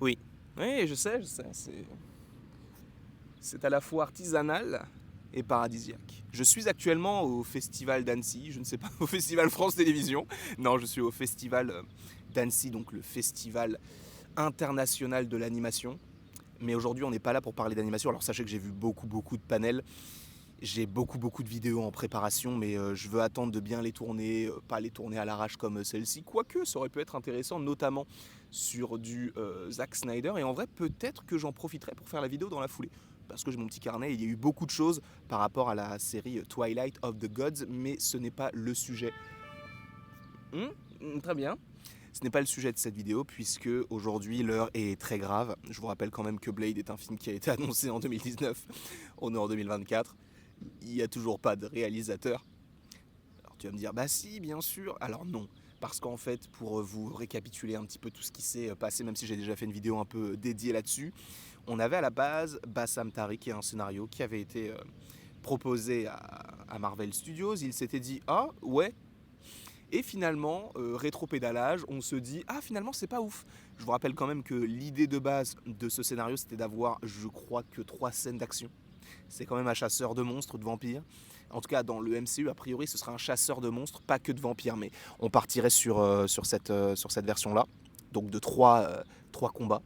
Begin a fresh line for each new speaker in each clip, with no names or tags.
Oui. Oui, je sais, c'est à la fois artisanal et paradisiaque. Je suis actuellement au festival d'Annecy, je ne sais pas, au festival France Télévisions. Non, je suis au festival d'Annecy, donc le festival international de l'animation. Mais aujourd'hui, on n'est pas là pour parler d'animation. Alors sachez que j'ai vu beaucoup de panels. J'ai beaucoup de vidéos en préparation, mais je veux attendre de bien les tourner, pas les tourner à l'arrache comme celle-ci. Quoique, ça aurait pu être intéressant, notamment sur du Zack Snyder. Et en vrai, peut-être que j'en profiterai pour faire la vidéo dans la foulée. Parce que j'ai mon petit carnet, il y a eu beaucoup de choses par rapport à la série Twilight of the Gods, mais ce n'est pas le sujet. Très bien. Ce n'est pas le sujet de cette vidéo, puisque aujourd'hui l'heure est très grave. Je vous rappelle quand même que Blade est un film qui a été annoncé en 2019. On est en 2024. Il n'y a toujours pas de réalisateur. Alors tu vas me dire, bah si, bien sûr. Alors non, parce qu'en fait, pour vous récapituler un petit peu tout ce qui s'est passé, même si j'ai déjà fait une vidéo un peu dédiée là-dessus, on avait à la base Bassam Tariq et un scénario qui avait été proposé à Marvel Studios. Il s'était dit, ah ouais. Et finalement, rétropédalage, on se dit, ah finalement c'est pas ouf. Je vous rappelle quand même que l'idée de base de ce scénario, c'était d'avoir, je crois, que 3 scènes d'action. C'est quand même un chasseur de monstres, de vampires. En tout cas, dans le MCU, a priori, ce sera un chasseur de monstres, pas que de vampires, mais on partirait sur cette version-là. Donc de trois combats,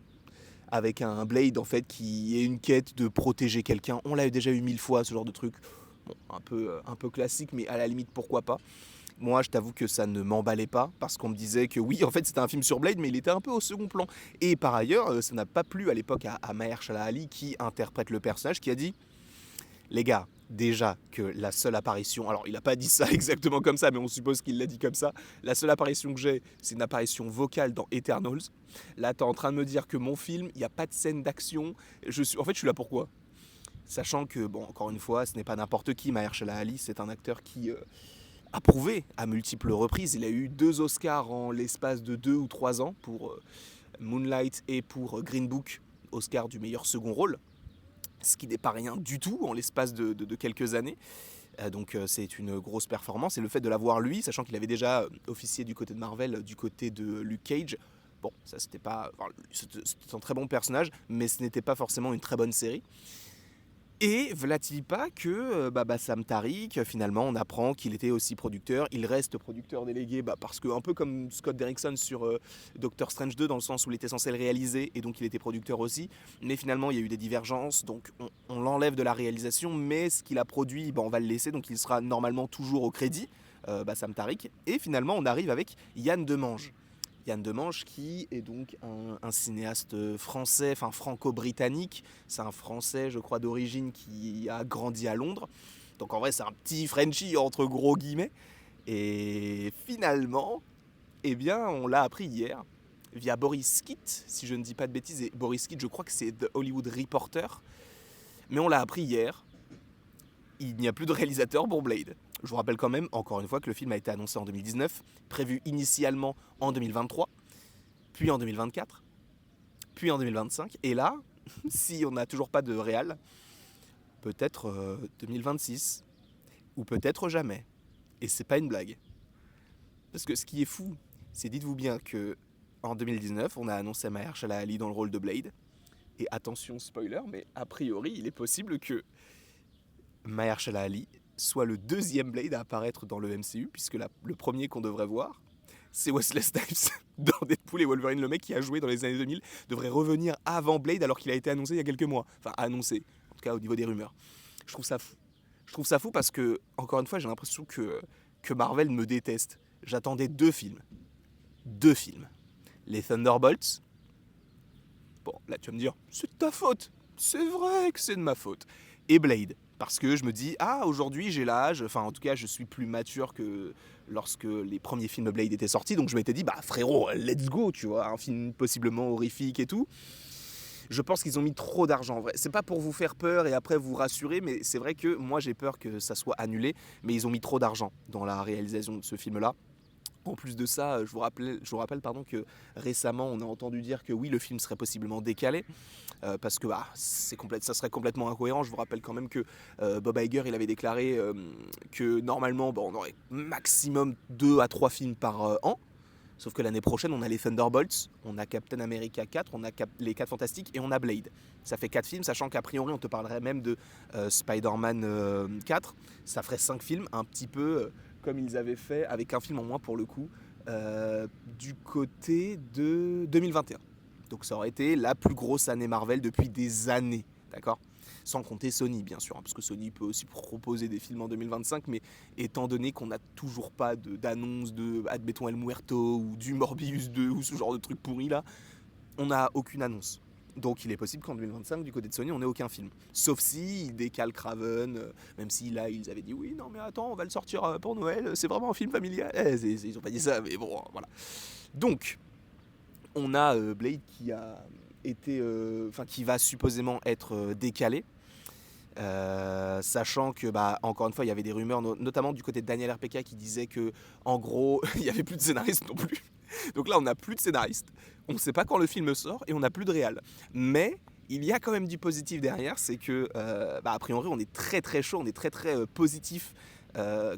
avec un Blade, en fait, qui est une quête de protéger quelqu'un. On l'a déjà eu 1000 fois, ce genre de truc. Bon, un peu classique, mais à la limite, pourquoi pas. Moi, je t'avoue que ça ne m'emballait pas, parce qu'on me disait que oui, en fait, c'était un film sur Blade, mais il était un peu au second plan. Et par ailleurs, ça n'a pas plu à l'époque à Mahershala Ali, qui interprète le personnage, qui a dit les gars, déjà que la seule apparition, alors il n'a pas dit ça exactement comme ça, mais on suppose qu'il l'a dit comme ça, la seule apparition que j'ai, c'est une apparition vocale dans Eternals. Là, t'es en train de me dire que mon film, il n'y a pas de scène d'action. En fait, je suis là pourquoi? Sachant que, bon, encore une fois, ce n'est pas n'importe qui, Mahershala Ali, c'est un acteur qui a prouvé à multiples reprises. Il a eu 2 Oscars en l'espace de 2 ou 3 ans pour Moonlight et pour Green Book, Oscar du meilleur second rôle, ce qui n'est pas rien du tout en l'espace de quelques années. Donc c'est une grosse performance. Et le fait de l'avoir lui, sachant qu'il avait déjà officié du côté de Marvel, du côté de Luke Cage, bon, ça c'était pas. Enfin, c'était un très bon personnage, mais ce n'était pas forcément une très bonne série. Et v'là-t-il pas que Bassam Tariq, finalement, on apprend qu'il était aussi producteur. Il reste producteur délégué parce que, un peu comme Scott Derrickson sur Doctor Strange 2, dans le sens où il était censé le réaliser et donc il était producteur aussi. Mais finalement, il y a eu des divergences, donc on l'enlève de la réalisation, mais ce qu'il a produit, on va le laisser, donc il sera normalement toujours au crédit, Bassam Tariq. Et finalement, on arrive avec Yann Demange. Yann Demange, qui est donc un cinéaste français, enfin franco-britannique. C'est un Français, je crois, d'origine qui a grandi à Londres. Donc en vrai, c'est un petit Frenchie entre gros guillemets. Et finalement, eh bien, on l'a appris hier via Boris Kitt, si je ne dis pas de bêtises. Et Boris Kitt, je crois que c'est The Hollywood Reporter. Mais on l'a appris hier. Il n'y a plus de réalisateur pour Blade. Je vous rappelle quand même, encore une fois, que le film a été annoncé en 2019, prévu initialement en 2023, puis en 2024, puis en 2025. Et là, si on n'a toujours pas de réal, peut-être 2026, ou peut-être jamais. Et c'est pas une blague. Parce que ce qui est fou, c'est dites-vous bien que en 2019, on a annoncé Mahershala Ali dans le rôle de Blade. Et attention, spoiler, mais a priori, il est possible que Mahershala Ali soit le deuxième Blade à apparaître dans le MCU, puisque le premier qu'on devrait voir, c'est Wesley Snipes dans Deadpool et Wolverine. Le mec qui a joué dans les années 2000 devrait revenir avant Blade alors qu'il a été annoncé il y a quelques mois. Enfin, annoncé, en tout cas au niveau des rumeurs. Je trouve ça fou. Je trouve ça fou parce que, encore une fois, j'ai l'impression que Marvel me déteste. J'attendais 2 films. 2 films. Les Thunderbolts. Bon, là tu vas me dire, c'est de ta faute. C'est vrai que c'est de ma faute. Et Blade. Parce que je me dis, ah, aujourd'hui j'ai l'âge, enfin en tout cas je suis plus mature que lorsque les premiers films Blade étaient sortis, donc je m'étais dit, bah frérot, let's go, tu vois, un film possiblement horrifique et tout. Je pense qu'ils ont mis trop d'argent en vrai. C'est pas pour vous faire peur et après vous rassurer, mais c'est vrai que moi j'ai peur que ça soit annulé, mais ils ont mis trop d'argent dans la réalisation de ce film-là. En plus de ça, je vous rappelle que récemment, on a entendu dire que oui, le film serait possiblement décalé, parce que ça serait complètement incohérent. Je vous rappelle quand même que Bob Iger, il avait déclaré que normalement, on aurait maximum 2 à 3 films par an. Sauf que l'année prochaine, on a les Thunderbolts, on a Captain America 4, on a les 4 Fantastiques et on a Blade. Ça fait 4 films, sachant qu'a priori, on te parlerait même de Spider-Man 4. Ça ferait 5 films, un petit peu comme ils avaient fait, avec un film en moins pour le coup, du côté de 2021. Donc ça aurait été la plus grosse année Marvel depuis des années, d'accord ? Sans compter Sony, bien sûr, hein, parce que Sony peut aussi proposer des films en 2025, mais étant donné qu'on n'a toujours pas d'annonce de, admettons, El Muerto ou du Morbius 2 ou ce genre de truc pourri là, on n'a aucune annonce. Donc il est possible qu'en 2025, du côté de Sony, on n'ait aucun film. Sauf si ils décalent Craven, même si là, ils avaient dit oui, non mais attends, on va le sortir pour Noël, c'est vraiment un film familial. Ils ont pas dit ça, mais bon, voilà. Donc, on a Blade qui a été, qui va supposément être décalé. Sachant que, encore une fois, il y avait des rumeurs, notamment du côté de Daniel RPK, qui disait que, en gros, il n'y avait plus de scénariste non plus. Donc là, on n'a plus de scénariste, on ne sait pas quand le film sort et on n'a plus de réal. Mais il y a quand même du positif derrière, c'est que, a priori, on est très très chaud, on est très très positif.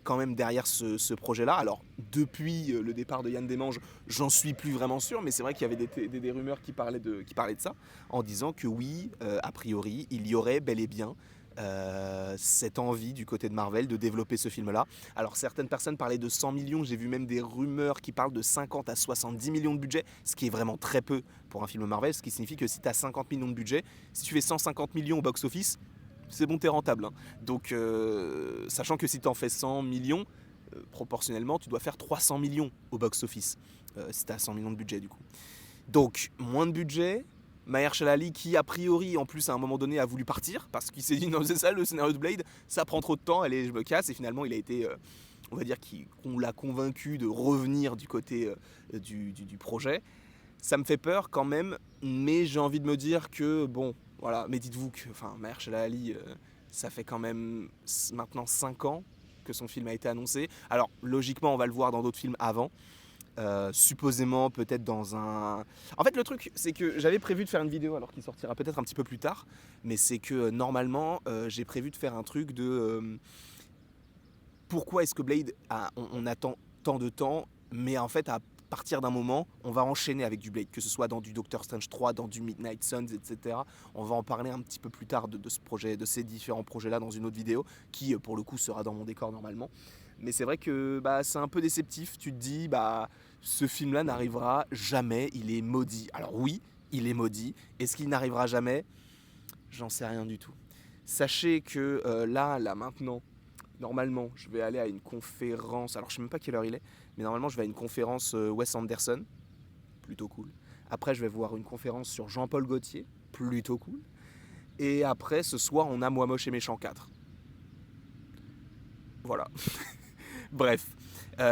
Quand même derrière ce projet-là. Alors, depuis le départ de Yann Desmanges, j'en suis plus vraiment sûr, mais c'est vrai qu'il y avait des rumeurs qui parlaient de ça, en disant que oui, a priori, il y aurait bel et bien cette envie du côté de Marvel de développer ce film-là. Alors, certaines personnes parlaient de 100 millions, j'ai vu même des rumeurs qui parlent de 50 à 70 millions de budget, ce qui est vraiment très peu pour un film Marvel, ce qui signifie que si tu as 50 millions de budget, si tu fais 150 millions au box-office, c'est bon, t'es rentable. Hein. Donc, sachant que si t'en fais 100 millions, proportionnellement, tu dois faire 300 millions au box-office, si t'as 100 millions de budget du coup. Donc, moins de budget. Mahershala Ali, qui a priori, en plus, à un moment donné, a voulu partir, parce qu'il s'est dit, non, c'est ça, le scénario de Blade, ça prend trop de temps, allez, je me casse, et finalement, il a été, on va dire qu'on l'a convaincu de revenir du côté du projet. Ça me fait peur quand même, mais j'ai envie de me dire que, bon, voilà, mais dites-vous que Mahershala Ali, ça fait quand même maintenant 5 ans que son film a été annoncé. Alors, logiquement, on va le voir dans d'autres films avant. Supposément, peut-être dans un... En fait, le truc, c'est que j'avais prévu de faire une vidéo, alors qu'il sortira peut-être un petit peu plus tard, mais c'est que normalement, j'ai prévu de faire un truc de... pourquoi est-ce que Blade, on attend tant de temps, mais en fait, à partir d'un moment, on va enchaîner avec du Blade, que ce soit dans du Doctor Strange 3, dans du Midnight Suns, etc. On va en parler un petit peu plus tard de ce projet, de ces différents projets-là dans une autre vidéo, qui pour le coup sera dans mon décor normalement. Mais c'est vrai que c'est un peu déceptif, tu te dis, ce film-là n'arrivera jamais, il est maudit. Alors oui, il est maudit. Est-ce qu'il n'arrivera jamais ? J'en sais rien du tout. Sachez que là, maintenant, normalement, je vais aller à une conférence, alors je sais même pas quelle heure il est, mais normalement je vais à une conférence Wes Anderson, plutôt cool. Après je vais voir une conférence sur Jean-Paul Gaultier, plutôt cool. Et après ce soir on a Moi Moche et Méchant 4. Voilà. Bref.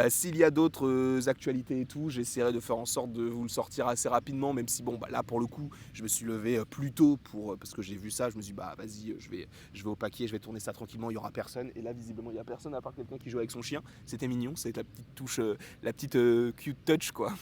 S'il y a d'autres actualités et tout, j'essaierai de faire en sorte de vous le sortir assez rapidement, même si là pour le coup je me suis levé plus tôt parce que j'ai vu ça, je me suis dit vas-y, je vais au paquet, je vais tourner ça tranquillement, il n'y aura personne, et là visiblement il n'y a personne à part quelqu'un qui joue avec son chien, c'était mignon, c'est la petite touche, la petite cute touch quoi.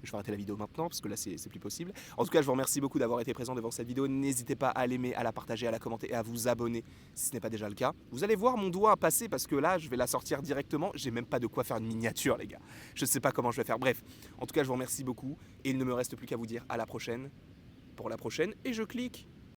Je vais arrêter la vidéo maintenant parce que là c'est plus possible. En tout cas, je vous remercie beaucoup d'avoir été présent devant cette vidéo. N'hésitez pas à l'aimer, à la partager, à la commenter et à vous abonner si ce n'est pas déjà le cas. Vous allez voir mon doigt passer parce que là, je vais la sortir directement. J'ai même pas de quoi faire une miniature, les gars. Je sais pas comment je vais faire. Bref, en tout cas, je vous remercie beaucoup et il ne me reste plus qu'à vous dire à la prochaine pour la prochaine et je clique.